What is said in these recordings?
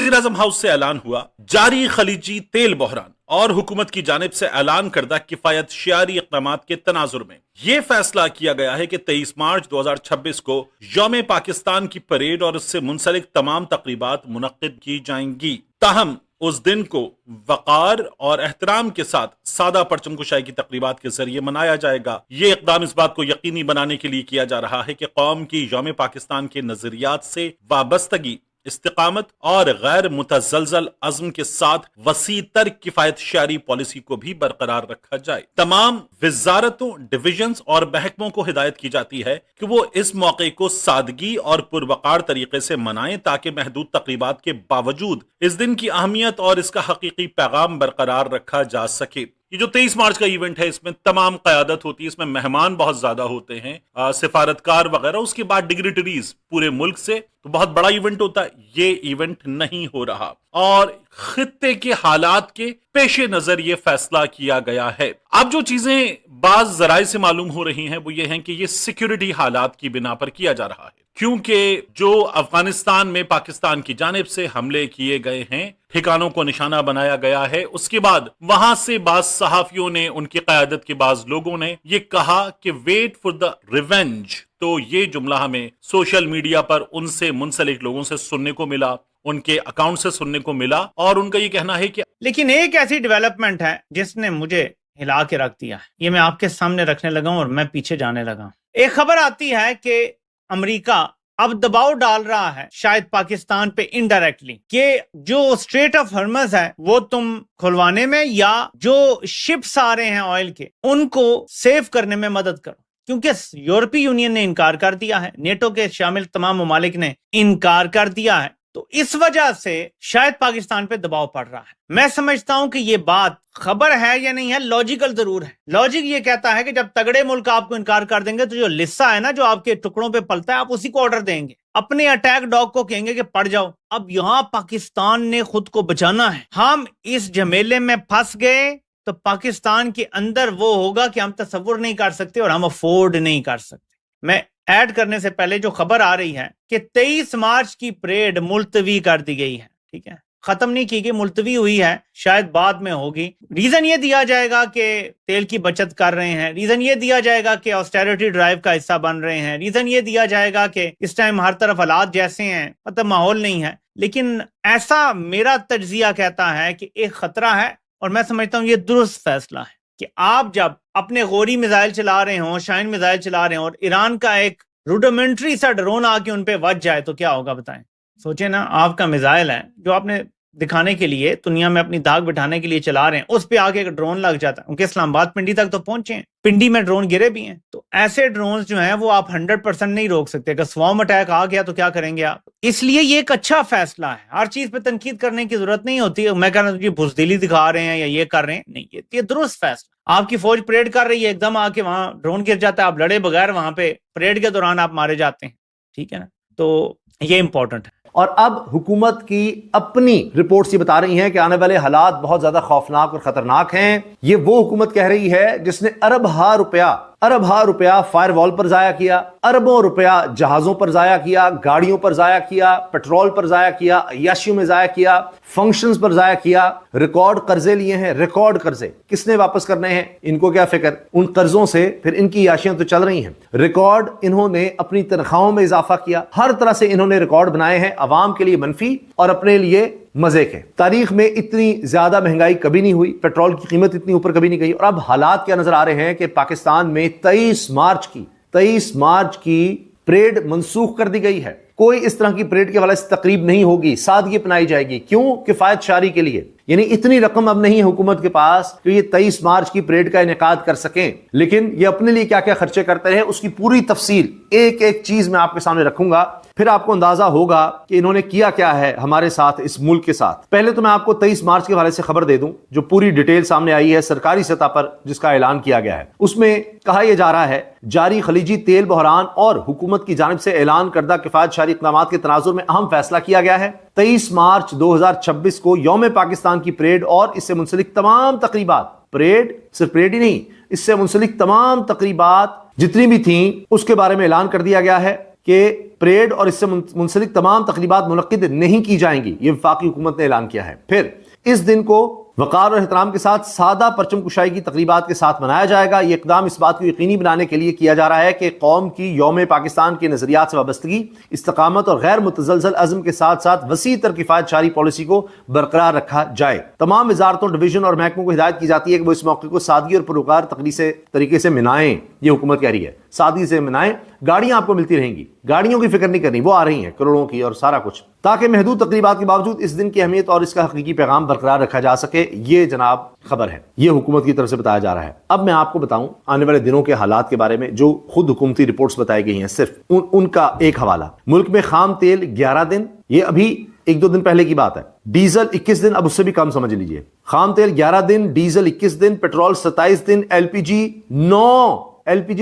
वज़ीर-ए-आज़म हाउस से ऐलान हुआ, जारी खलीजी तेल बहरान और हुकूमत की जानिब से ऐलान करदा किफायत शियारी इक़दामात के तनाजुर में यह फैसला किया गया है कि 23 मार्च 2026 को यौम पाकिस्तान की परेड और इससे मुंसलिक तमाम तकरीबात मुनक्किद की जाएंगी। ताहम उस दिन को वक़ार और एहतराम के साथ सादा परचम कुशाई की तकरीबात के जरिए मनाया जाएगा। ये इक़दाम इस बात को यकीनी बनाने के लिए किया जा रहा है कि कौम की यौम पाकिस्तान के नजरियात से वाबस्तगी, इस्तिकामत और गैर मुतजलजल अज़्म के साथ वसी तर किफायत शारी पॉलिसी को भी बरकरार रखा जाए। तमाम वजारतों, डिविजन्स और महकमों को हिदायत की जाती है कि वो इस मौके को सादगी और पुरवकार तरीके से मनाएं ताकि महदूद तकरीबात के बावजूद इस दिन की अहमियत और इसका हकीकी पैगाम बरकरार रखा जा सके। ये जो 23 मार्च का इवेंट है, इसमें तमाम क़यादत होती है, इसमें मेहमान बहुत ज्यादा होते हैं, सिफारतकार वगैरह, उसके बाद डिग्निटरीज पूरे मुल्क से, तो बहुत बड़ा इवेंट होता है। ये इवेंट नहीं हो रहा और खित्ते के हालात के पेश नजर ये फैसला किया गया है। अब जो चीजें बाज जराए से मालूम हो रही हैं वो ये हैं कि ये सिक्योरिटी हालात की बिना पर किया जा रहा है, क्योंकि जो अफगानिस्तान में पाकिस्तान की जानिब से हमले किए गए हैं, ठिकानों को निशाना बनाया गया है, उसके बाद वहां से बाज सहाफियों ने, उनकी क़यादत के बाज लोगों ने ये कहा कि वेट फॉर द रिवेंज। तो ये जुमला हमें सोशल मीडिया पर उनसे मुंसलिक लोगों से सुनने को मिला, उनके अकाउंट से सुनने को मिला, और उनका ये कहना है कि लेकिन एक ऐसी डेवलपमेंट है जिसने मुझे हिला के रख दिया है, ये मैं आपके सामने रखने लगा हूं और मैं पीछे जाने लगा हूं। एक खबर आती है कि अमेरिका अब दबाव डाल रहा है शायद पाकिस्तान पे इनडायरेक्टली कि जो स्ट्रेट ऑफ हॉर्मज़ है वो तुम खुलवाने में या जो शिप्स आ रहे हैं ऑयल के उनको सेव करने में मदद करो, क्योंकि यूरोपीय यूनियन ने इनकार कर दिया है, नेटो के शामिल तमाम ममालिक ने इनकार कर दिया है, तो इस वजह से शायद पाकिस्तान पे दबाव पड़ रहा है। मैं समझता हूं कि ये बात खबर है या नहीं है, लॉजिकल जरूर है। लॉजिक ये कहता है कि जब तगड़े मुल्क आपको इनकार कर देंगे तो जो लिस्सा है ना, जो आपके टुकड़ों पे पलता है, आप उसी को ऑर्डर देंगे, अपने अटैक डॉग को कहेंगे कि पड़ जाओ। अब यहां पाकिस्तान ने खुद को बचाना है। हम इस झमेले में फंस गए तो पाकिस्तान के अंदर वो होगा कि हम तसव्वुर नहीं कर सकते और हम अफोर्ड नहीं कर सकते। मैं ऐड करने से पहले जो खबर आ रही है कि 23 मार्च की परेड मुलतवी कर दी गई है, ठीक है, खत्म नहीं की गई, मुलतवी हुई है, शायद बाद में होगी। रीजन ये दिया जाएगा कि तेल की बचत कर रहे हैं, रीजन ये दिया जाएगा कि ऑस्टेरिटी ड्राइव का हिस्सा बन रहे हैं, रीजन ये दिया जाएगा कि इस टाइम हर तरफ हालात जैसे हैं, मतलब माहौल नहीं है। लेकिन ऐसा मेरा तज्जिया कहता है कि एक खतरा है और मैं समझता हूं ये दुरुस्त फैसला है कि आप जब अपने गोरी मिसाइल चला रहे हो, शाइन मिसाइल चला रहे हो और ईरान का एक रूडिमेंट्री सा ड्रोन आके उन पे बच जाए तो क्या होगा बताएं। सोचे ना, आपका मिसाइल है जो आपने दिखाने के लिए, दुनिया में अपनी दाग बिठाने के लिए चला रहे हैं, उस पे आके एक ड्रोन लग जाता है। उनके इस्लामाबाद पिंडी तक तो पहुंचे हैं, पिंडी में ड्रोन गिरे भी हैं। तो ऐसे ड्रोन जो हैं वो आप 100% नहीं रोक सकते। अगर स्वॉर्म अटैक आ गया तो क्या करेंगे आप? इसलिए ये एक अच्छा फैसला है, हर चीज पे तनकीद करने की जरूरत नहीं होती। मैं कह रहा हूँ बुजदिली दिखा रहे हैं या ये कर रहे हैं, नहीं, ये दुरुस्त फैसला। आपकी फौज परेड कर रही है, एकदम आके वहां ड्रोन गिर जाता है, आप लड़े बगैर वहां पे परेड के दौरान आप मारे जाते हैं, ठीक है ना। तो ये इंपॉर्टेंट है। और अब हुकूमत की अपनी रिपोर्ट्स ये बता रही हैं कि आने वाले हालात बहुत ज्यादा खौफनाक और खतरनाक हैं। ये वो हुकूमत कह रही है जिसने अरब हा रुपया फायरवॉल पर जाया किया, अरबों रुपया जहाजों पर जाया किया, गाड़ियों पर जाया किया, पेट्रोल पर जाया किया, अय्याशियों में जाया किया, फंक्शंस पर जाया किया, रिकॉर्ड कर्जे लिए हैं, रिकॉर्ड कर्जे किसने वापस करने हैं, इनको क्या फिक्र। उन कर्जों से फिर इनकी अय्याशियां तो चल रही हैं। रिकॉर्ड इन्होंने अपनी तनख्वाहों में इजाफा किया, हर तरह से इन्होंने रिकॉर्ड बनाए हैं, अवाम के लिए मनफी और अपने लिए मजे के। तारीख में इतनी ज्यादा महंगाई कभी नहीं हुई, पेट्रोल की कीमत इतनी ऊपर कभी नहीं गई। और अब हालात क्या नजर आ रहे हैं कि पाकिस्तान में 23 मार्च की परेड मंसूख कर दी गई है। कोई इस तरह की परेड के हवाले से तकरीब नहीं होगी, सादगी अपनाई जाएगी। क्यों? किफायत शारी के लिए। यानी इतनी रकम अब नहीं है हुकूमत के पास कि ये 23 मार्च की परेड का इनेकाद कर सकें। लेकिन ये अपने लिए क्या क्या खर्चे करते हैं उसकी पूरी तफसील एक एक चीज मैं आपके सामने रखूंगा, फिर आपको अंदाजा होगा कि इन्होंने किया क्या है हमारे साथ, इस मुल्क के साथ। पहले तो मैं आपको 23 मार्च के हवाले से खबर दे दूं जो पूरी डिटेल सामने आई है सरकारी सतह पर, जिसका ऐलान किया गया है। उसमें कहा यह जा रहा है, जारी खलीजी तेल बहरान और हुकूमत की जानिब से ऐलान करदा किफायत शारी इक़दामात के तनाजुर में अहम फैसला किया गया है। 23 मार्च 2026 को यौम पाकिस्तान की परेड और इससे मुंसलिक तमाम तकरीबात, परेड सिर्फ परेड ही नहीं, इससे मुंसलिक तमाम तकरीबात जितनी भी थी उसके बारे में ऐलान कर दिया गया है कि परेड और इससे मुंसलिक तमाम तकरीबात मुनक्किद नहीं की जाएंगी। ये वफाकी हुकूमत ने ऐलान किया है। फिर इस दिन को वकार और एहतराम के साथ सादा परचम कुशाई की तकरीबात के साथ मनाया जाएगा। ये इकदाम इस बात को यकीनी बनाने के लिए किया जा रहा है कि कौम की यौम पाकिस्तान के नजरियात से वाबस्तगी, इस्तकामत और गैर मुतजलसल अज़्म के साथ साथ वसी तर किफायतशारी पॉलिसी को बरकरार रखा जाए। तमाम वजारतों, डिवीजन और महकमों को हिदायत की जाती है कि वो इस मौके को सादगी और पुरवकार तरीके से मनाएं। ये हुकूमत कह रही है सादगी से मनाएं। गाड़ियां आपको मिलती रहेंगी, गाड़ियों की फिक्र नहीं करनी, वो आ रही हैं करोड़ों की और सारा कुछ, ताकि महदूद तकरीबात के बावजूद इस दिन की अहमियत और इसका हकीकी पैगाम बरकरार रखा जा सके। ये जनाब खबर है, ये हुकूमत की तरफ से बताया जा रहा है। अब मैं आपको बताऊं आने वाले दिनों के हालात के बारे में, जो खुद हुकूमती रिपोर्ट्स बताई गई हैं, सिर्फ उनका एक हवाला। मुल्क में खाम तेल 11 दिन, ये अभी 1-2 दिन पहले की बात है। डीजल 21 दिन, अब उससे भी कम समझ लीजिए। खाम तेल 11 दिन, डीजल 21 दिन, पेट्रोल 27 दिन, एलपीजी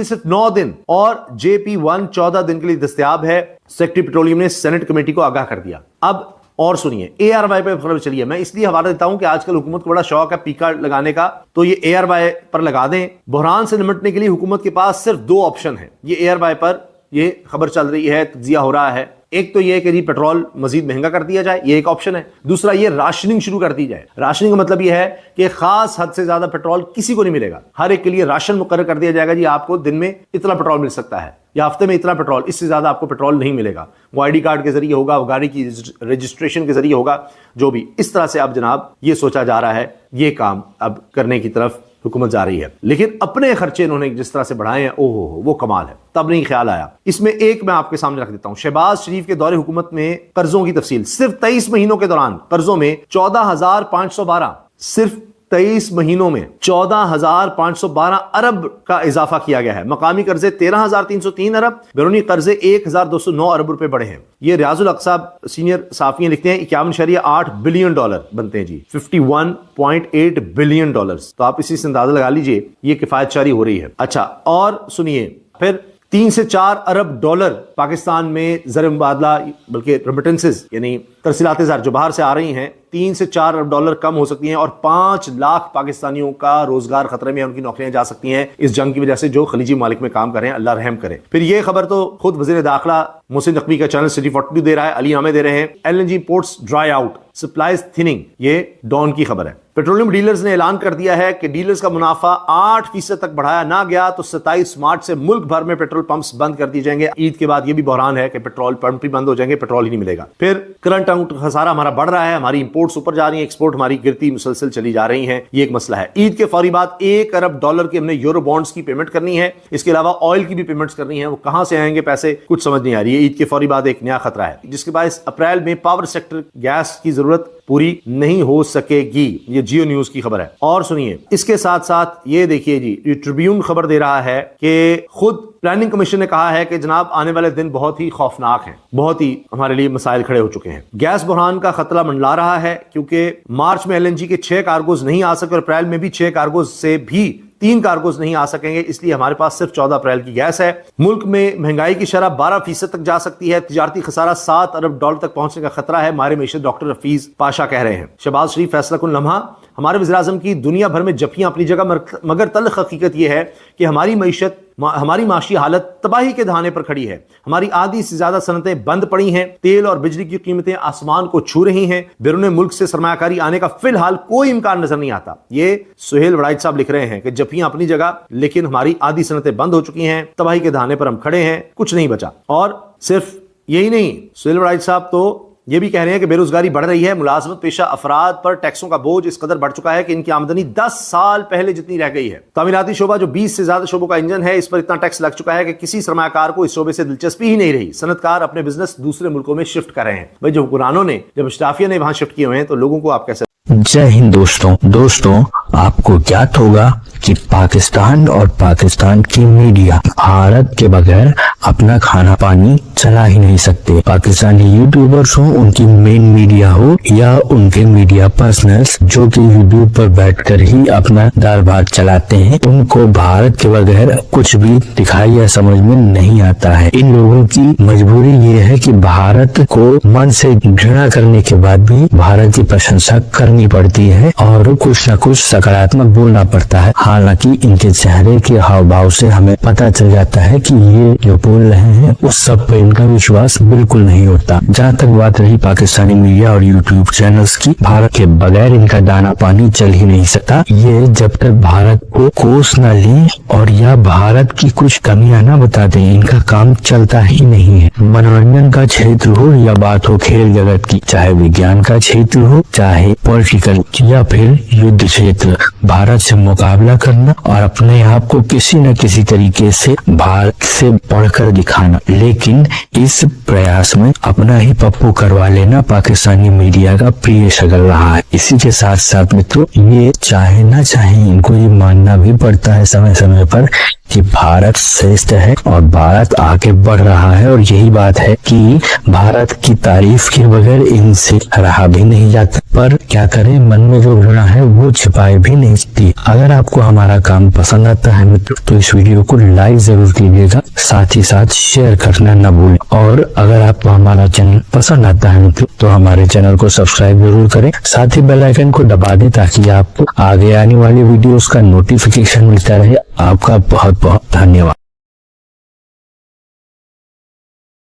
सिर्फ 9 दिन और JP1 14 दिन के लिए दस्तयाब है। सेक्रेटरी पेट्रोलियम ने सेनेट कमेटी को आगाह कर दिया। अब और सुनिए, ARY पे खबर चलिए। मैं इसलिए हवाला देता हूं कि आजकल हुकूमत को बड़ा शौक है पीका लगाने का, तो ये ARY पर लगा दें। बहरान से निपटने के लिए हुकूमत के पास सिर्फ 2 ऑप्शन है। ये ARY पर ये खबर चल रही है, तज्जिया हो रहा है। एक तो ये कि जी पेट्रोल मजीद महंगा कर दिया जाए, ये एक ऑप्शन है। दूसरा ये राशनिंग शुरू कर दी जाए। राशनिंग का मतलब ये है कि खास हद से ज्यादा पेट्रोल किसी को नहीं मिलेगा, हर एक के लिए राशन मुकर्रर कर दिया जाएगा। जी आपको दिन में इतना पेट्रोल मिल सकता है या हफ्ते में इतना पेट्रोल, इससे ज्यादा आपको पेट्रोल नहीं मिलेगा। वो ID कार्ड के जरिए होगा, वो गाड़ी की रजिस्ट्रेशन के जरिए होगा, जो भी। इस तरह से अब जनाब ये सोचा जा रहा है, ये काम अब करने की तरफ हुकूमत जा रही है। लेकिन अपने खर्चे इन्होंने जिस तरह से बढ़ाए हैं, ओहो वो कमाल है, तब नहीं ख्याल आया। इसमें एक मैं आपके सामने रख देता हूं। शहबाज शरीफ के दौरे हुकूमत में कर्जों की तफसील। सिर्फ 23 महीनों के दौरान कर्जों में 14,512, सिर्फ 23 महीनों में 14,512 अरब का इजाफा किया गया है। मकामी कर्जे 13,303 अरब, बैरूनी कर्जे 1,209 अरब रुपए बढ़े हैं। ये रियाजुल अक्सा सीनियर साफियां लिखते हैं 51.8 बिलियन डॉलर बनते हैं जी, 51.8 बिलियन डॉलर्स। तो आप इसी से अंदाजा लगा लीजिए ये किफायतशारी हो रही है। अच्छा, और सुनिए, फिर 3 से 4 अरब डॉलर पाकिस्तान में ज़र मुबादला, बल्कि रेमिटेंसेस यानी तरसीलात ज़र जो बाहर से आ रही हैं, 3 से 4 अरब डॉलर कम हो सकती हैं और 5 लाख पाकिस्तानियों का रोजगार खतरे में, उनकी नौकरियां जा सकती हैं इस जंग की वजह से, जो खलीजी मालिक में काम कर रहे हैं। अल्लाह रहम करे। फिर ये खबर तो खुद वजीर दाखिला मोहसिन नकवी का चैनल सिटी 42 दे रहा है, अली नामे दे रहे हैं। LNG ports dry out, supplies thinning, ये डॉन की खबर है। पेट्रोलियम डीलर्स ने ऐलान कर दिया है कि डीलर्स का मुनाफा 8% तक बढ़ाया ना गया तो 27 मार्च से मुल्क भर में पेट्रोल पंप्स बंद कर दिए जाएंगे। ईद के बाद ये भी बहरान है कि पेट्रोल पंप भी बंद हो जाएंगे, पेट्रोल ही नहीं मिलेगा। फिर करंट अकाउंट खसारा हमारा बढ़ रहा है, हमारी इंपोर्ट्स ऊपर जा रही है, एक्सपोर्ट हमारी गिरती मुसलसल चली जा रही है, ये एक मसला है। ईद के फौरी बाद 1 अरब डॉलर की हमने यूरो बॉन्ड्स की पेमेंट करनी है। इसके अलावा ऑयल की भी पेमेंट्स करनी है, वो कहां से आएंगे पैसे कुछ समझ नहीं आ रही है। ईद के फौरी बाद एक नया खतरा है, जिसके बाद अप्रैल में पावर सेक्टर गैस की जरूरत पूरी नहीं हो सकेगी। ये जियो न्यूज की खबर है। और सुनिए, इसके साथ साथ ये देखिए जी, ये ट्रिब्यून खबर दे रहा है कि खुद प्लानिंग कमीशन ने कहा है कि जनाब आने वाले दिन बहुत ही खौफनाक हैं, बहुत ही हमारे लिए मसाइल खड़े हो चुके हैं। गैस बहरान का खतरा मंडला रहा है, क्योंकि मार्च में LNG के 6 कार्गोज नहीं आ सके और अप्रैल में भी 6 कार्गोज से भी 3 कार्गोज नहीं आ सकेंगे, इसलिए हमारे पास सिर्फ 14 अप्रैल की गैस है। मुल्क में महंगाई की शरह 12% तक जा सकती है। तिजारती खसारा 7 अरब डॉलर तक पहुंचने का खतरा है, माहिर मईशत डॉक्टर हफीज पाशा कह रहे हैं। शहबाज शरीफ फैसला कुन लम्हा, हमारे वज़ीर आज़म की दुनिया भर में जफियां अपनी जगह, मगर तल्ख हकीकत यह है कि हमारी मईशत, हमारी माशी हालत तबाही के दहाने पर खड़ी है। हमारी आधी से ज्यादा सनतें बंद पड़ी हैं, तेल और बिजली की कीमतें आसमान को छू रही हैं, बैरून मुल्क से सरमायाकारी आने का फिलहाल कोई इम्कान नजर नहीं आता। ये सुहेल वड़ाइच साहब लिख रहे हैं कि जफियां अपनी जगह, लेकिन हमारी आधी सनतें बंद हो चुकी हैं, तबाही के दहाने पर हम खड़े हैं, कुछ नहीं बचा। और सिर्फ यही नहीं, सुहेल वड़ाइच साहब तो ये भी कह रहे हैं कि बेरोजगारी बढ़ रही है, मुलाजमत पेशा अफराद पर टैक्सों का बोझ इस कदर बढ़ चुका है कि इनकी आमदनी 10 साल पहले जितनी रह गई है। तामीराती शोबा जो 20 से ज्यादा शोबों का इंजन है, इस पर इतना टैक्स लग चुका है कि किसी सरमायाकार को इस शोबे से दिलचस्पी ही नहीं रही। सनतकार अपने बिजनेस दूसरे मुल्कों में शिफ्ट कर रहे हैं। भाई जो हुक्मरानों ने, जब स्टाफिया ने वहां शिफ्ट किए हुए हैं, तो लोगों को आप कैसे। जय हिंद दोस्तों, आपको ज्ञात होगा कि पाकिस्तान और पाकिस्तान की मीडिया भारत के बगैर अपना खाना पानी चला ही नहीं सकते। पाकिस्तानी यूट्यूबर्स हो, उनकी मेन मीडिया हो या उनके मीडिया पर्सनल्स जो कि यूट्यूब पर बैठकर ही अपना दाल भात चलाते हैं, उनको भारत के बगैर कुछ भी दिखाई या समझ में नहीं आता है। इन लोगों की मजबूरी ये है कि भारत को मन से घृणा करने के बाद भी भारत की प्रशंसा करनी करनी पड़ती है और कुछ न कुछ सकारात्मक बोलना पड़ता है। हालांकि इनके चेहरे के हाव भाव से हमें पता चल जाता है कि ये जो बोल रहे हैं उस सब पर इनका विश्वास बिल्कुल नहीं होता। जहाँ तक बात रही पाकिस्तानी मीडिया और यूट्यूब चैनल्स की, भारत के बगैर इनका दाना पानी चल ही नहीं सकता। ये जब तक भारत को कोस न ले और या भारत की कुछ कमियां न बता दें, इनका काम चलता ही नहीं है। मनोरंजन का क्षेत्र हो या बात हो खेल जगत की, चाहे विज्ञान का क्षेत्र हो, चाहे पॉलिटिकल या फिर युद्ध क्षेत्र, भारत से मुकाबला करना और अपने आप को किसी न किसी तरीके से भारत से बढ़कर दिखाना, लेकिन इस प्रयास में अपना ही पप्पू करवा लेना पाकिस्तानी मीडिया का प्रिय शगल रहा है। इसी के साथ साथ मित्रों, ये चाहे ना चाहे इनको ये मानना भी पड़ता है समय समय पर कि भारत श्रेष्ठ है और भारत आगे बढ़ रहा है, और यही बात है कि भारत की तारीफ के बगैर इनसे रहा भी नहीं जाता। पर क्या करें, मन में जो घृणा है वो छिपाए भी नहीं सकती। अगर आपको हमारा काम पसंद आता है मित्रों, तो इस वीडियो को लाइक जरूर कीजिएगा, साथ ही साथ शेयर करना न भूलें। और अगर आपको हमारा चैनल पसंद आता है मित्रों, तो हमारे चैनल को सब्सक्राइब जरूर करें, साथ ही बेल आइकन को दबा दें ताकि आपको आगे आने वाली वीडियोस का नोटिफिकेशन मिलता रहे। आपका बहुत बहुत धन्यवाद।